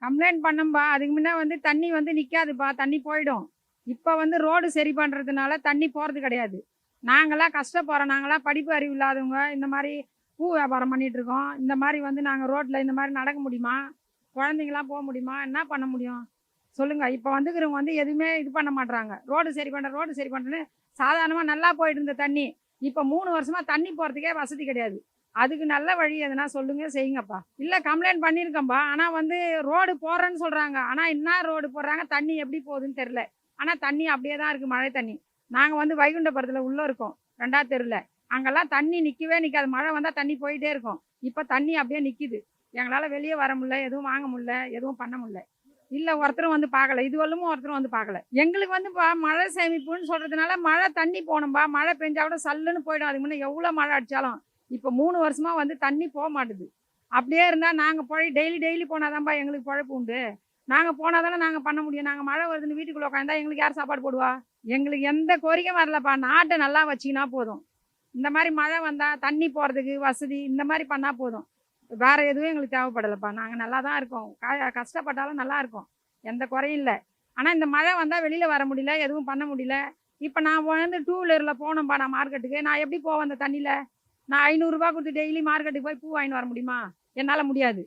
Complaint பண்ணோம்பா. அதுக்கு முன்ன வந்து தண்ணி வந்து நிக்காதுப்பா. தண்ணி போயிடும். இப்ப வந்து ரோடு சரி பண்றதுனால தண்ணி போறது கிடையாது. நாங்கலாம் கஷ்டப்படுறோம். நாங்கலாம் படிப்பு அறிவு இல்லாதவங்க. இந்த மாரி பூ வியாபாரம் பண்ணிட்டு இருக்கோம். இந்த மாரி வந்து நாங்க ரோட்ல இந்த மாரி நடக்க முடியுமா? குழந்தைங்கலாம் போ முடியுமா? என்ன பண்ண முடியும்? சொல்லுங்க. இப்ப வந்துக்கிறவங்க வந்து எதுவுமே இது பண்ண மாட்றாங்க. ரோடு சரி பண்றேன்னு சாதாரணமா நல்லா போயிட்டு இருந்த தண்ணி. இப்ப 3 வருஷமா தண்ணி போறதுக்கே வசதி கிடையாது. அதுக்கு நல்ல வழி எதுனா சொல்லுங்க, செய்யுங்கப்பா. இல்ல கம்ப்ளைண்ட் பண்ணியிருக்கேன்ப்பா. ஆனா வந்து ரோடு போடுறேன்னு சொல்றாங்க. ஆனா என்ன ரோடு போடுறாங்க? தண்ணி எப்படி போகுதுன்னு தெரியல. ஆனா தண்ணி அப்படியே தான் இருக்கு, மழை தண்ணி. நாங்க வந்து வைகுண்டபுரத்துல உள்ள இருக்கோம். 2வது தெருல. அங்கெல்லாம் தண்ணி நிக்கவே நிக்காது. மழை வந்தா தண்ணி போயிட்டே இருக்கும். இப்ப தண்ணி அப்படியே நிக்குது. எங்களால வெளிய வர முடியல, எதுவும் வாங்க முடியல, எதுவும் பண்ண முடியல. இல்ல ஒருத்தரும் வந்து பார்க்கல. இதுவரையிலும் ஒருத்தரும் வந்து பார்க்கல. எங்களுக்கு வந்துப்பா மழை சேமிப்புன்னு சொல்றதுனால மழை தண்ணி போகணும்பா. மழை பெஞ்சா கூட சல்லுன்னு போயிடும். அதுக்கு முன்ன எவ்வளோ மழை அடிச்சாலும். இப்ப 3 வருஷமா வந்து தண்ணி மாட்டுது. அப்படியே இருந்தா நாங்க டெய்லி டெய்லி போனாதான்பா எங்களுக்கு பொழப்பு உண்டு. நாங்க போனா தானே நாங்க பண்ண முடியும். நாங்க மழை வருதுன்னு வீட்டுக்குள்ள உட்காந்தா எங்களுக்கு யார் சாப்பாடு போடுவா? எங்களுக்கு எந்த கோரிக்கையும் வரலப்பா. நாட்டை நல்லா வச்சுக்கினா போதும். இந்த மாரி மழை வந்தா தண்ணி போறதுக்கு வசதி இந்த மாரி பண்ணா போதும். வேற எதுவும் எங்களுக்கு தேவைப்படலப்பா. நாங்க நல்லா தான் இருக்கோம். கஷ்டப்பட்டாலும் நல்லா இருக்கோம். எந்த குறையும் இல்ல. ஆனா இந்த மழை வந்தா வெளியில வர முடியல. எதுவும் பண்ண முடியல. இப்ப நான் வந்து 2 வீலர்ல போனோம்பா நான் மார்க்கெட்டுக்கு. நான் எப்படி போவேன் அந்த தண்ணியில? நான் ரூ. 500 குடுத்து டெய்லி மார்க்கெட்டுக்கு போய் பூ வாங்கின்னு வர முடியுமா? என்னால முடியாது.